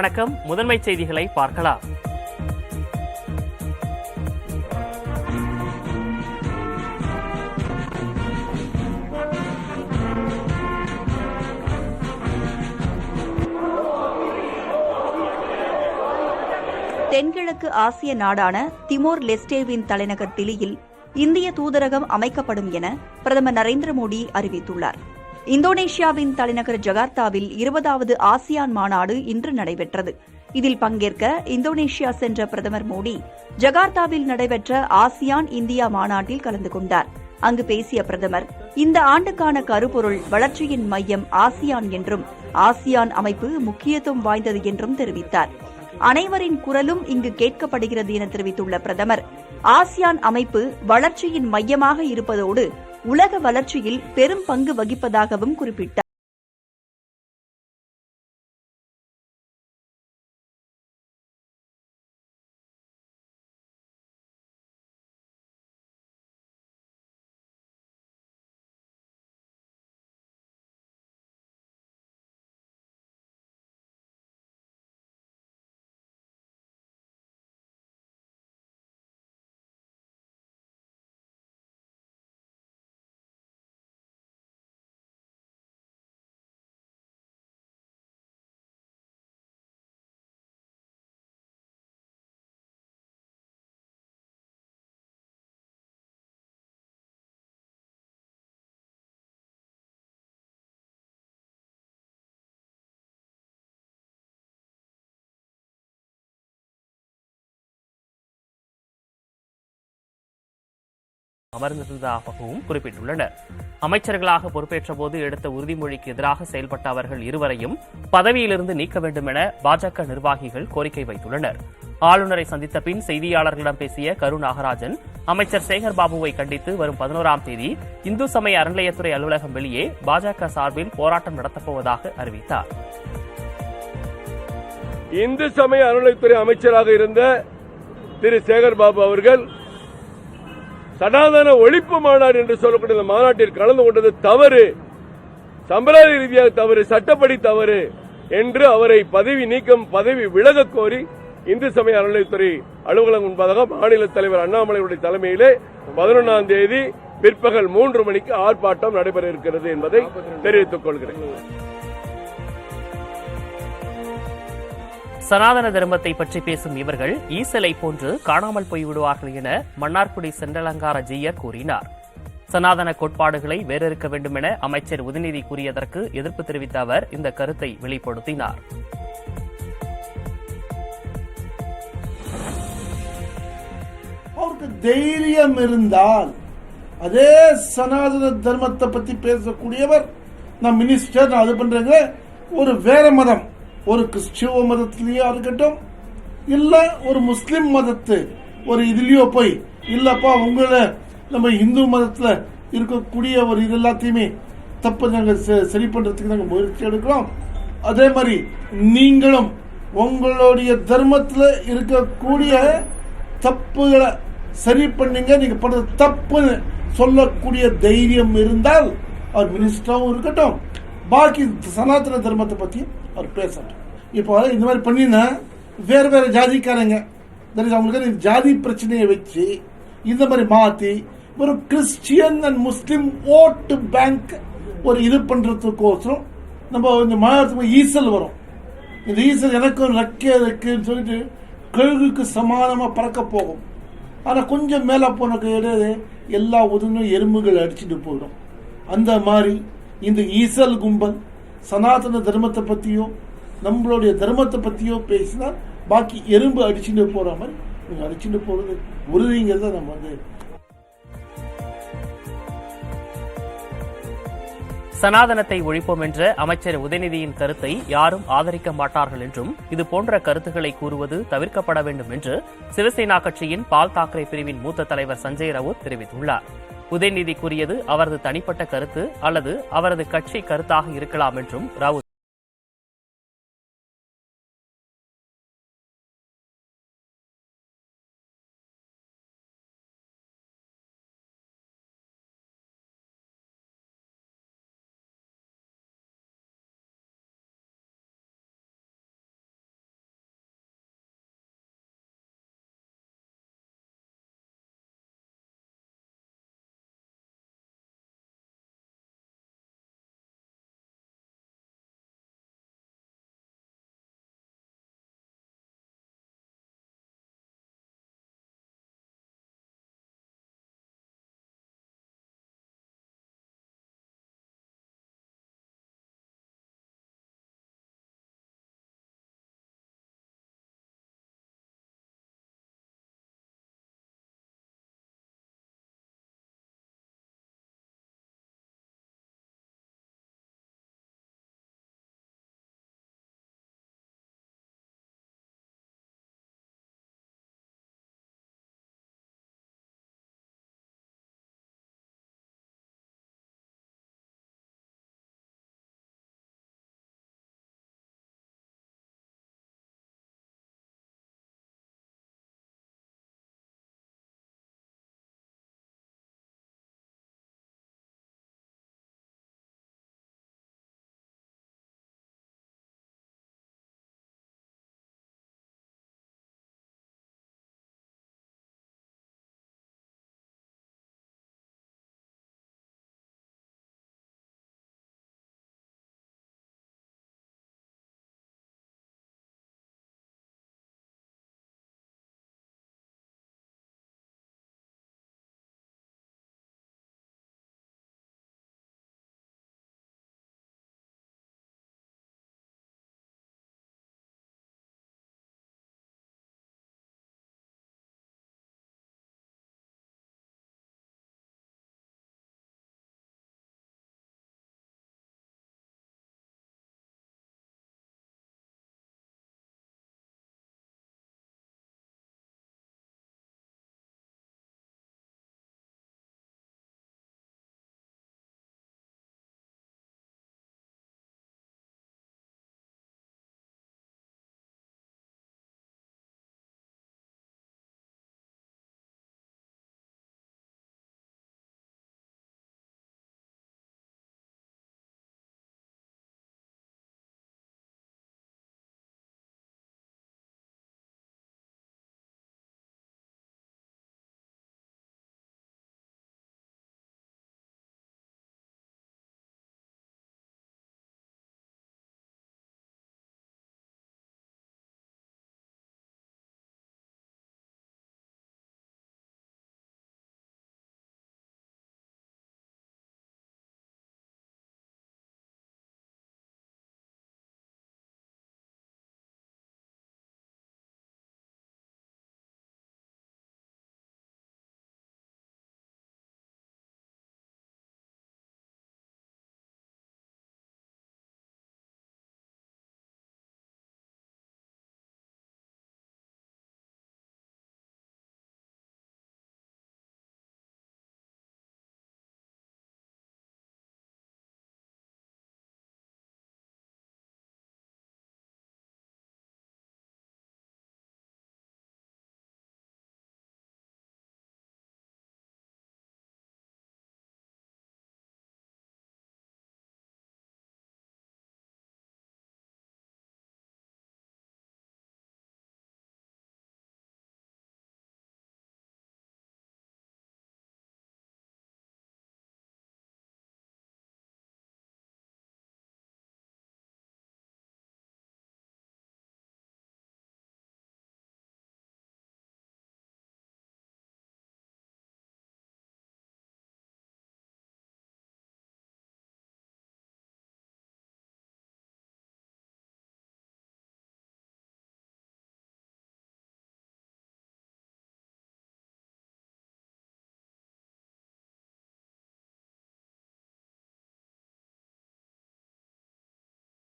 வணக்கம். முதன்மை செய்திகளை பார்க்கலாம். தென்கிழக்கு ஆசிய நாடான திமோர் லெஸ்டேவின் தலைநகர் திலியில் இந்திய தூதரகம் அமைக்கப்படும் என பிரதமர் நரேந்திர மோடி அறிவித்துள்ளார். இந்தோனேஷியாவின் தலைநகர் ஜகார்த்தாவில் 20வது ஆசியான் மாநாடு இன்று நடைபெற்றது. இதில் பங்கேற்க இந்தோனேஷியா சென்ற பிரதமர் மோடி ஜகார்த்தாவில் நடைபெற்ற ஆசியான் இந்தியா மாநாட்டில் கலந்து கொண்டார். அங்கு பேசிய பிரதமர், இந்த ஆண்டுக்கான கருப்பொருள் வளர்ச்சியின் மையம் ஆசியான் என்றும் ஆசியான் அமைப்பு முக்கியத்துவம் வாய்ந்தது என்றும் தெரிவித்தார். அனைவரின் குரலும் இங்கு கேட்கப்படுகிறது என தெரிவித்துள்ள பிரதமர், ஆசியான் அமைப்பு வளர்ச்சியின் மையமாக இருப்பதோடு உலக வளர்ச்சியில் பெரும் பங்கு வகிப்பதாகவும் குறிப்பிட்டார். அமர்ந்திருந்ததாகவும் குறிப்பிட்டுள்ளனர். அமைச்சர்களாக பொறுப்பேற்ற போது எடுத்த உறுதிமொழிக்கு எதிராக செயல்பட்ட அவர்கள் இருவரையும் பதவியிலிருந்து நீக்க வேண்டும் என பாஜக நிர்வாகிகள் கோரிக்கை வைத்துள்ளனர். ஆளுநரை சந்தித்த பின் செய்தியாளர்களிடம் பேசிய கரு நாகராஜன், அமைச்சர் சேகர் பாபுவை கண்டித்து வரும் 11ஆம் தேதி இந்து சமய அறநிலையத்துறை அலுவலகம் வெளியே பாஜக சார்பில் போராட்டம் நடத்தப்போவதாக அறிவித்தார். இந்து சமய அறநிலையத்துறை அமைச்சராக இருந்த திரு சேகர் பாபு அவர்கள் சனாதன ஒழிப்பு மாநாடு என்று சொல்லக்கூடிய இந்த மாநாட்டில் கலந்து கொண்டது தவறு, சம்பிரதாய ரீதியாக தவறு, சட்டப்படி தவறு என்று அவரை பதவி விலக கோரி இந்து சமய அறநிலையத்துறை அலுவலகம் முன்பாக மாநில தலைவர் அண்ணாமலையுடைய தலைமையிலே 11ஆம் தேதி பிற்பகல் 3 மணிக்கு ஆர்ப்பாட்டம் நடைபெற இருக்கிறது என்பதை தெரிவித்துக் கொள்கிறேன். சனாதன தர்மத்தை பற்றி பேசும் இவர்கள் ஈசலை போன்று காணாமல் போய்விடுவார்கள் என மன்னார்குடி சென்றலங்கார ஜீயர் கூறினார். சனாதன கோட்பாடுகளை வேறறுக்க வேண்டும் என அமைச்சர் உதயநிதி கூறியதற்கு எதிர்ப்பு தெரிவித்த அவர் இந்த கருத்தை வெளிப்படுத்தினார். அவருக்கு தைரியம் இருந்தால் அதே சனாதன தர்மத்தை பத்தி பேசக்கூடியவர், நான் மினிஸ்டர் நான் அது பண்றேங்க, ஒரு வேற மதம், ஒரு கிறிஸ்துவ மதத்திலேயோ இருக்கட்டும், இல்ல ஒரு முஸ்லிம் மதத்து ஒரு இதுலயோ போய், இல்லப்பா உங்களை நம்ம இந்து மதத்துல இருக்கக்கூடிய ஒரு இது எல்லாத்தையுமே தப்பு நாங்கள் சரி பண்றதுக்கு நாங்கள் முயற்சி எடுக்கிறோம். அதே மாதிரி நீங்களும் உங்களுடைய தர்மத்துல இருக்கக்கூடிய தப்புகளை சரி பண்ணீங்க, நீங்க பண்றது தப்புன்னு சொல்லக்கூடிய தைரியம் இருந்தால் அவர் மினிஸ்டராகவும் இருக்கட்டும், பாக்கி சனாதன தர்மத்தை பத்தியும் அவர் பேசட்டும். இப்போ இந்த மாதிரி பண்ணினா வேற வேற ஜாதிக்காரங்க அவங்களுக்கு ஜாதி பிரச்சனையை வச்சு இந்த மாதிரி மாத்தி ஒரு கிறிஸ்டியன் அண்ட் முஸ்லிம் ஓட்டு பேங்க் ஒரு இது பண்றதுக்கோசரம் நம்ம இந்த மாநிலத்துக்கு ஈசல் வரும். இந்த ஈசல் எனக்கு ஒரு ரெக்கை இருக்குன்னு சொல்லிட்டு கழுகுக்கு சமானமா பறக்க போகும். ஆனா கொஞ்சம் மேல போனக்கு எல்லா உதவும் எறும்புகள் அடிச்சுட்டு போயிடும். அந்த மாதிரி இந்த ஈசல் கும்பல் சனாதன தர்மத்தை பத்தியோ நம்மளுடைய தர்மத்தை பத்தியோ பேசினா பாக்கி எறும்பு அடிச்சுட்டு போற மாதிரி நீங்க அடிச்சுட்டு போறது உறுதிங்கிறத நம்ம சனாதனத்தை ஒழிப்போம் என்ற அமைச்சர் உதயநிதியின் கருத்தை யாரும் ஆதரிக்க மாட்டார்கள் என்றும் இது போன்ற கருத்துக்களை கூறுவது தவிர்க்கப்பட வேண்டும் என்று சிவசேனா கட்சியின் பால் தாக்கரே பிரிவின் மூத்த தலைவர் சஞ்சய் ரவுத் தெரிவித்துள்ளார். உதயநிதி கூறியது அவரது தனிப்பட்ட கருத்து அல்லது அவரது கட்சி கருத்தாக இருக்கலாம் என்றும் ரவுத்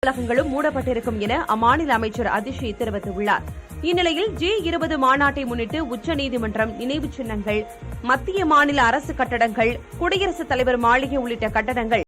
அலுவலகங்களும் மூடப்பட்டிருக்கும் என அம்மாநில அமைச்சர் அதிஷி தெரிவித்துள்ளார். இந்நிலையில் G20 மாநாட்டை முன்னிட்டு உச்சநீதிமன்றம், நினைவு சின்னங்கள், மத்திய மாநில அரசு கட்டடங்கள், குடியரசுத் தலைவர் மாளிகை உள்ளிட்ட கட்டடங்கள்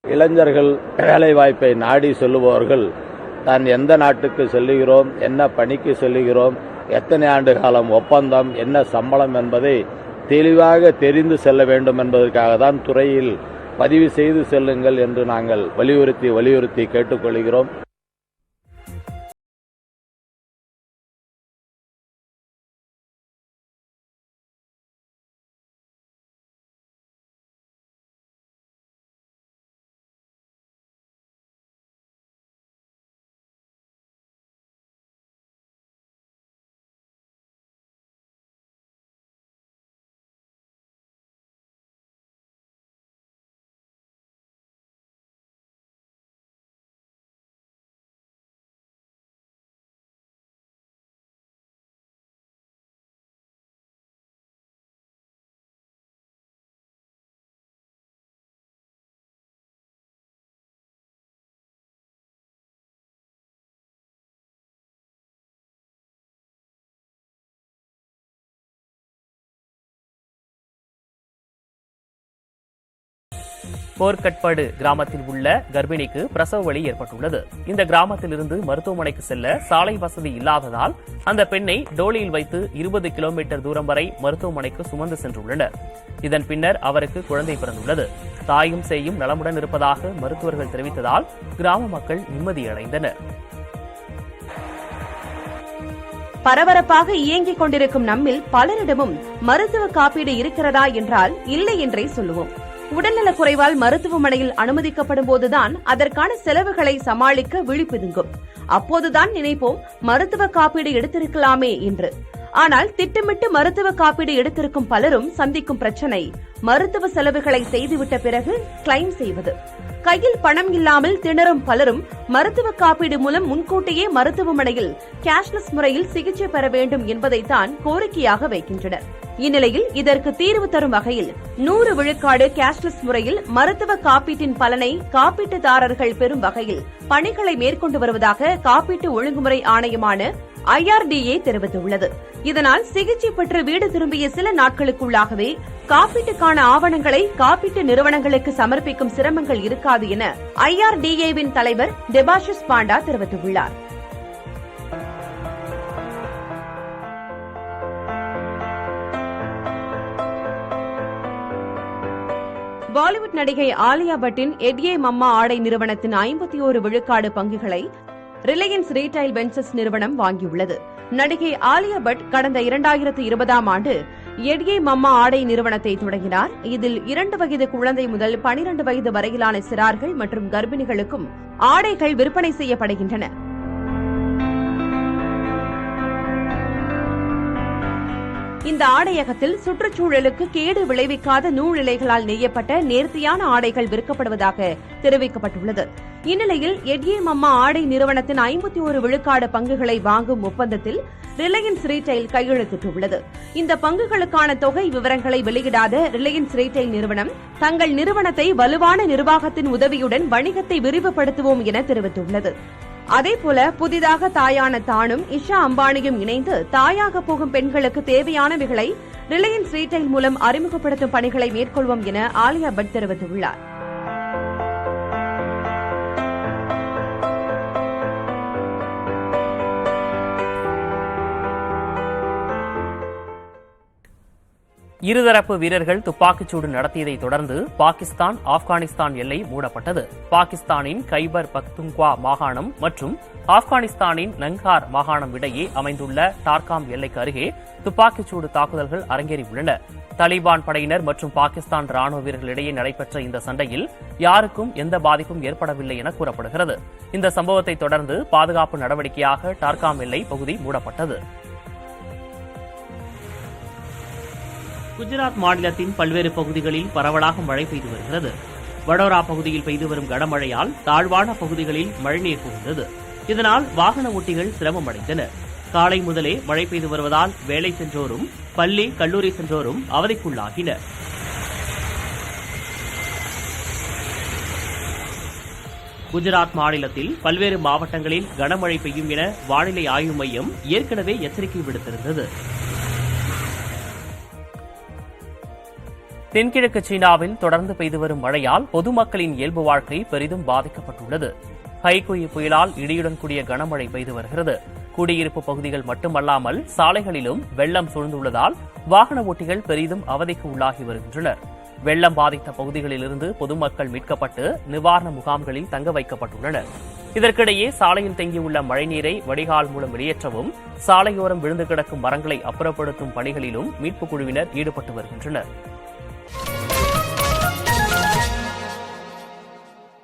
இளைஞர்கள் வேலைவாய்ப்பை நாடி செல்லுபவர்கள் தான் எந்த நாட்டுக்கு செல்லுகிறோம், என்ன பணிக்கு செல்லுகிறோம், எத்தனை ஆண்டு காலம் ஒப்பந்தம், என்ன சம்பளம் என்பதை தெளிவாக தெரிந்து செல்ல வேண்டும் என்பதற்காக தான் துறையில் பதிவு செய்து செல்லுங்கள் என்று நாங்கள் வலியுறுத்தி கேட்டுக்கொள்கிறோம். போர்க்கட்பாடு கிராமத்தில் உள்ள கர்ப்பிணிக்கு பிரசவ வலி ஏற்பட்டுள்ளது. இந்த கிராமத்திலிருந்து மருத்துவமனைக்கு செல்ல சாலை வசதி இல்லாததால் அந்த பெண்ணை டோலியில் வைத்து 20 கிலோமீட்டர் தூரம் வரை மருத்துவமனைக்கு சுமந்து சென்றுள்ளனர். இதன் பின்னர் அவருக்கு குழந்தை பிறந்துள்ளது. தாயும் சேயும் நலமுடன் இருப்பதாக மருத்துவர்கள் தெரிவித்ததால் கிராம மக்கள் நிம்மதியடைந்தனர். பரபரப்பாக இயங்கிக் கொண்டிருக்கும் நம்மில் பலரிடமும் மருத்துவ காப்பீடு இருக்கிறதா என்றால் இல்லை என்றே சொல்லுவோம். உடல்நலக் குறைவால் மருத்துவமனையில் அனுமதிக்கப்படும் போதுதான் அதற்கான செலவுகளை சமாளிக்க விழிப்புதுங்கும். அப்போதுதான் நினைப்போம் மருத்துவ காப்பீடு எடுத்திருக்கலாமே என்று. ஆனால் திட்டமிட்டு மருத்துவ காப்பீடு எடுத்திருக்கும் பலரும் சந்திக்கும் பிரச்சனை மருத்துவ செலவுகளை செய்துவிட்ட பிறகு கிளைம் செய்வது. கையில் பணம் இல்லாமல் திணறும் பலரும் மருத்துவ காப்பீடு மூலம் முன்கூட்டியே மருத்துவமனையில் கேஷ்லெஸ் முறையில் சிகிச்சை பெற வேண்டும் என்பதைத்தான் கோரிக்கையாக வைக்கின்றனர். இந்நிலையில் இதற்கு தீர்வு தரும் வகையில் 100 விழுக்காடு கேஷ்லெஸ் முறையில் மருத்துவ காப்பீட்டின் பலனை காப்பீட்டுதாரர்கள் பெறும் வகையில் பணிகளை மேற்கொண்டு வருவதாக காப்பீட்டு ஒழுங்குமுறை ஆணையமான IRDA தெரிவித்துள்ளது. இதனால் சிகிச்சை பெற்று வீடு திரும்பிய சில நாட்களுக்குள்ளாகவே காப்பீட்டுக்கான ஆவணங்களை காப்பீட்டு நிறுவனங்களுக்கு சமர்ப்பிக்கும் சிரமங்கள் இருக்காது என IRDA-வின் தலைவர் டெபாஷிஸ் பாண்டா தெரிவித்துள்ளார். பாலிவுட் நடிகை ஆலியா பட்டின் எட்யே மம்மா ஆடை நிறுவனத்தின் 51 விழுக்காடு பங்குகளை ரிலையன்ஸ் ரீட்டைல் வெஞ்சர்ஸ் நிறுவனம் வாங்கியுள்ளது. நடிகை ஆலியா பட் கடந்த 2020ஆம் ஆண்டு எட்யே மம்மா ஆடை நிறுவனத்தை தொடங்கினார். இதில் 2 வயது குழந்தை முதல் 12 வயது வரையிலான சிறார்கள் மற்றும் கர்ப்பிணிகளுக்கும் ஆடைகள் விற்பனை செய்யப்படுகின்றன. இந்த ஆடையகத்தில் சுற்றுச்சூழலுக்கு கேடு விளைவிக்காத நூல் இழைகளால் நெய்யப்பட்ட நேர்த்தியான ஆடைகள் விற்கப்படுவதாக தெரிவிக்கப்பட்டுள்ளது. இந்நிலையில் எட்யே மம்மா ஆடை நிறுவனத்தின் 51 விழுக்காடு பங்குகளை வாங்கும் ஒப்பந்தத்தில் ரிலையன்ஸ் ரீட்டைல் கையெழுத்திட்டுள்ளது. இந்த பங்குகளுக்கான தொகை விவரங்களை வெளியிடாத ரிலையன்ஸ் ரீட்டைல் நிறுவனம் தங்கள் நிறுவனத்தை வலுவான நிர்வாகத்தின் உதவியுடன் வணிகத்தை விரிவுபடுத்துவோம் என தெரிவித்துள்ளது. அதேபோல புதிதாக தாயான தானும் இஷா அம்பானியும் இணைந்து தாயாக போகும் பெண்களுக்கு தேவையானவைகளை ரிலையன்ஸ் ரீட்டைல் மூலம் அறிமுகப்படுத்தும் பணிகளை மேற்கொள்வோம் என ஆலியா பட் தெரிவித்துள்ளார். இருதரப்பு வீரர்கள் துப்பாக்கிச்சூடு நடத்தியதை தொடர்ந்து பாகிஸ்தான் ஆப்கானிஸ்தான் எல்லை மூடப்பட்டது. பாகிஸ்தானின் கைபர் பக்துன்குவா மாகாணம் மற்றும் ஆப்கானிஸ்தானின் நங்கார் மாகாணம் இடையே அமைந்துள்ள டார்காம் எல்லைக்கு அருகே துப்பாக்கிச்சூடு தாக்குதல்கள் அரங்கேறியுள்ளன. தாலிபான் படையினர் மற்றும் பாகிஸ்தான் ராணுவ வீரர்களிடையே நடைபெற்ற இந்த சண்டையில் யாருக்கும் எந்த பாதிப்பும் ஏற்படவில்லை என கூறப்படுகிறது. இந்த சம்பவத்தை தொடர்ந்து பாதுகாப்பு நடவடிக்கையாக டார்காம் எல்லை பகுதி மூடப்பட்டது. குஜராத் மாநிலத்தின் பல்வேறு பகுதிகளில் பரவலாக மழை பெய்து வருகிறது. வடோரா பகுதியில் பெய்து வரும் கனமழையால் தாழ்வான பகுதிகளில் மழைநீர் புகுந்தது. இதனால் வாகன ஓட்டிகள் சிரமம் அடைந்தனர். காலை முதலே மழை பெய்து வருவதால் வேலை சென்றோரும் பள்ளி கல்லூரி சென்றோரும் அவதிக்குள்ளாகினர். குஜராத் மாநிலத்தில் பல்வேறு மாவட்டங்களில் கனமழை பெய்யும் என வானிலை ஆய்வு மையம் ஏற்கனவே எச்சரிக்கை விடுத்திருந்தது. தென்கிழக்கு சீனாவில் தொடர்ந்து பெய்து வரும் மழையால் பொதுமக்களின் இயல்பு வாழ்க்கை பெரிதும் பாதிக்கப்பட்டுள்ளது. ஹைகுயி புயலால் இடியுடன் கூடிய கனமழை பெய்து வருகிறது. குடியிருப்பு பகுதிகள் மட்டுமல்லாமல் சாலைகளிலும் வெள்ளம் சூழ்ந்துள்ளதால் வாகன ஓட்டிகள் பெரிதும் அவதிக்கு உள்ளாகி வருகின்றனர். வெள்ளம் பாதித்த பகுதிகளிலிருந்து பொதுமக்கள் மீட்கப்பட்டு நிவாரண முகாம்களில் தங்க வைக்கப்பட்டுள்ளனர். இதற்கிடையே சாலையில் தேங்கியுள்ள மழைநீரை வடிகால் மூலம் வெளியேற்றவும் சாலையோரம் விழுந்து கிடக்கும் மரங்களை அப்புறப்படுத்தும் பணிகளிலும் மீட்புக் குழுவினர் ஈடுபட்டு வருகின்றனர்.